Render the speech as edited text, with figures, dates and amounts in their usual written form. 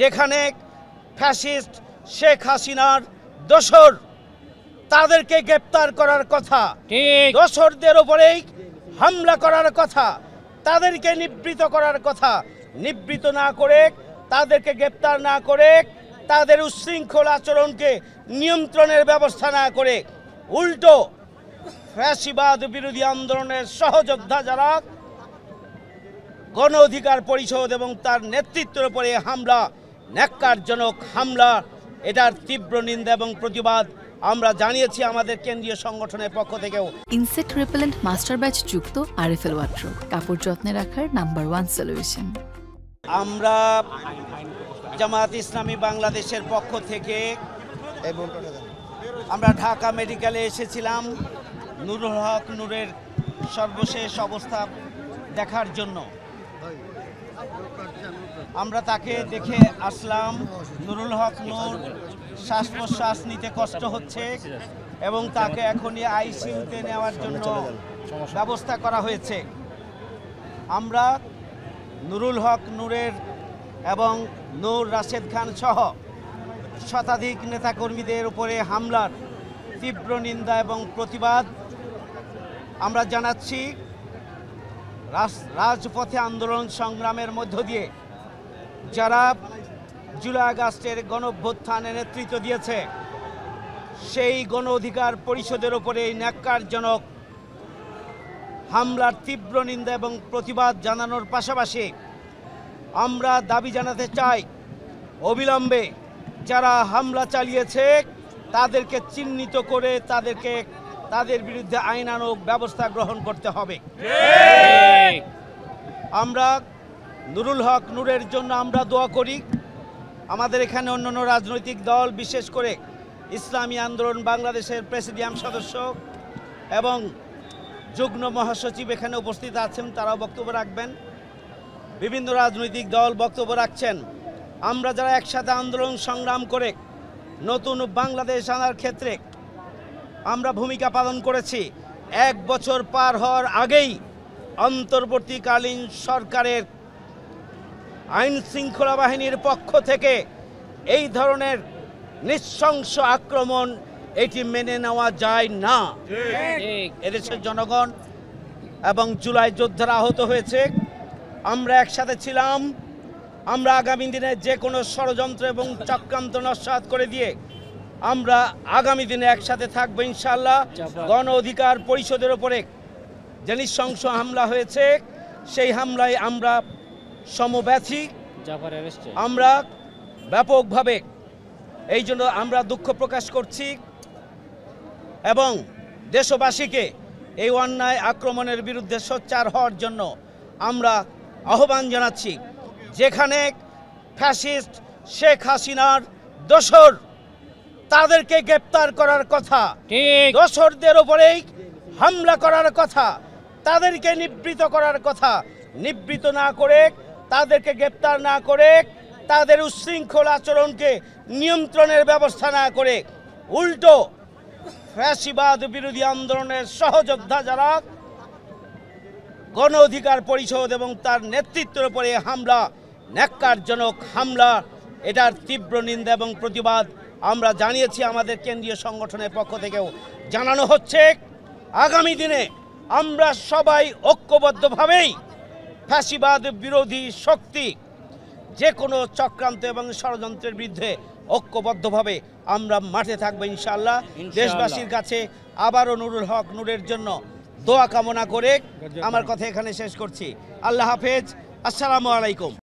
যেখানে ফ্যাসিস্ট শেখ হাসিনার দোসর তাদেরকে গ্রেপ্তার করার কথা, দোসরদের উপরেই হামলা করার কথা, তাদেরকে নিবৃত করার কথা, নিবৃত না করে তাদেরকে গ্রেপ্তার না করে তাদের উচ্ছৃঙ্খল আচরণকে নিয়ন্ত্রণের ব্যবস্থা না করে উল্টো ফ্যাসিবাদ বিরোধী আন্দোলনের সহযোদ্ধা যারা গণ অধিকার পরিষদ এবং তার নেতৃত্বের উপরে হামলা, ন্যাক্কারজনক হামলা, এটার তীব্র নিন্দা এবং প্রতিবাদ আমরা জানিয়েছি আমাদের কেন্দ্রীয় সংগঠনের পক্ষ থেকেও। ইনসেক্ট রিপেলেন্ট মাস্টার ব্যাচ যুক্ত আরএফএল ওয়ার্ড্রোব, কাপড় যত্নে রাখার নাম্বার 1 সলিউশন। আমরা জামায়াত ইসলামী বাংলাদেশের পক্ষ থেকে আমরা ঢাকা মেডিকেলে এসেছিলাম নুরুল হক নূরের সর্বশেষ অবস্থা দেখার জন্য। আমরা তাকে দেখে আসলাম। নুরুল হক নূর শ্বাস প্রশ্বাস নিতে কষ্ট হচ্ছে এবং তাকে এখনই আইসিইউতে নেওয়ার জন্য ব্যবস্থা করা হয়েছে। আমরা নুরুল হক নূরের এবং নূর রাশেদ খান সহ শতাধিক নেতাকর্মীদের উপরে হামলার তীব্র নিন্দা এবং প্রতিবাদ আমরা জানাচ্ছি। রাজপথে আন্দোলন সংগ্রামের মধ্য দিয়ে যারা জুলাই আগস্টের গণঅভ্যুত্থানে নেতৃত্ব দিয়েছে সেই গণ অধিকার পরিষদের উপরে এই ন্যাক্কারজনক হামলার তীব্র নিন্দা এবং প্রতিবাদ জানানোর পাশাপাশি আমরা দাবি জানাতে চাই অবিলম্বে যারা হামলা চালিয়েছে তাদেরকে চিহ্নিত করে তাদের বিরুদ্ধে আইনানুগ ব্যবস্থা গ্রহণ করতে হবে। আমরা নুরুল হক নূরের জন্য আমরা দোয়া করি। আমাদের এখানে অন্যান্য রাজনৈতিক দল, বিশেষ করে ইসলামী আন্দোলন বাংলাদেশের প্রেসিডিয়াম সদস্য এবং যুগ্ম মহাসচিব এখানে উপস্থিত আছেন, তারাও বক্তব্য রাখবেন। বিভিন্ন রাজনৈতিক দল বক্তব্য রাখছেন। আমরা যারা একসাথে আন্দোলন সংগ্রাম করে নতুন বাংলাদেশ আনার ক্ষেত্রে আমরা ভূমিকা পালন করেছি, 1 বছর পার হওয়ার আগেই অন্তর্বর্তীকালীন সরকারের আইন শৃঙ্খলা বাহিনীর পক্ষ থেকে এই ধরনের নৃশংস আক্রমণ এটি মেনে নেওয়া যায় না। এদেশের জনগণ এবং জুলাই যোদ্ধারা আহত হয়েছে। আমরা একসাথে ছিলাম। আমরা আগামী দিনে যে কোনো ষড়যন্ত্র এবং চক্রান্ত নস্যাৎ করে দিয়ে আমরা আগামী দিনে একসাথে থাকবো ইনশাআল্লাহ। গণ অধিকার পরিষদের উপরে যে নৃশংস হামলা হয়েছে সেই হামলায় আমরা সমব্যথী। আমরা ব্যাপকভাবে এই জন্য আমরা দুঃখ প্রকাশ করছি এবং দেশবাসীকে এই অন্যায় আক্রমণের বিরুদ্ধে সোচ্চার হওয়ার জন্য আমরা আহ্বান জানাচ্ছি। যেখানে ফ্যাসিস্ট শেখ হাসিনার দোসর তাদেরকে গ্রেপ্তার করার কথা, দোসরদের উপরেই হামলা করার কথা, তাদেরকে নিবৃত করার কথা, নিবৃত না করে তাদেরকে গ্রেপ্তার না করে তাদের উচ্ছৃঙ্খল আচরণকে নিয়ন্ত্রণের ব্যবস্থা না করে উল্টো ফ্যাসিবাদ বিরোধী আন্দোলনের সহযোদ্ধা যারা গণ অধিকার পরিষদ এবং তার নেতৃত্বের উপরে হামলা, ন্যাক্কারজনক হামলা, এটার তীব্র নিন্দা এবং প্রতিবাদ আমরা জানিয়েছি আমাদের কেন্দ্রীয় সংগঠনের পক্ষ থেকেও। জানানো হচ্ছে আগামী দিনে আমরা সবাই ঐক্যবদ্ধভাবেই ফ্যাসিবাদ বিরোধী শক্তি যে কোনো চক্রান্ত এবং ষড়যন্ত্রের বিরুদ্ধে ঐক্যবদ্ধভাবে আমরা মাঠে থাকবো ইনশাআল্লাহ। দেশবাসীর কাছে আবারও নুরুল হক নূরের জন্য দোয়া কামনা করে আমার কথা এখানে শেষ করছি। আল্লাহ হাফেজ। আসসালামু আলাইকুম।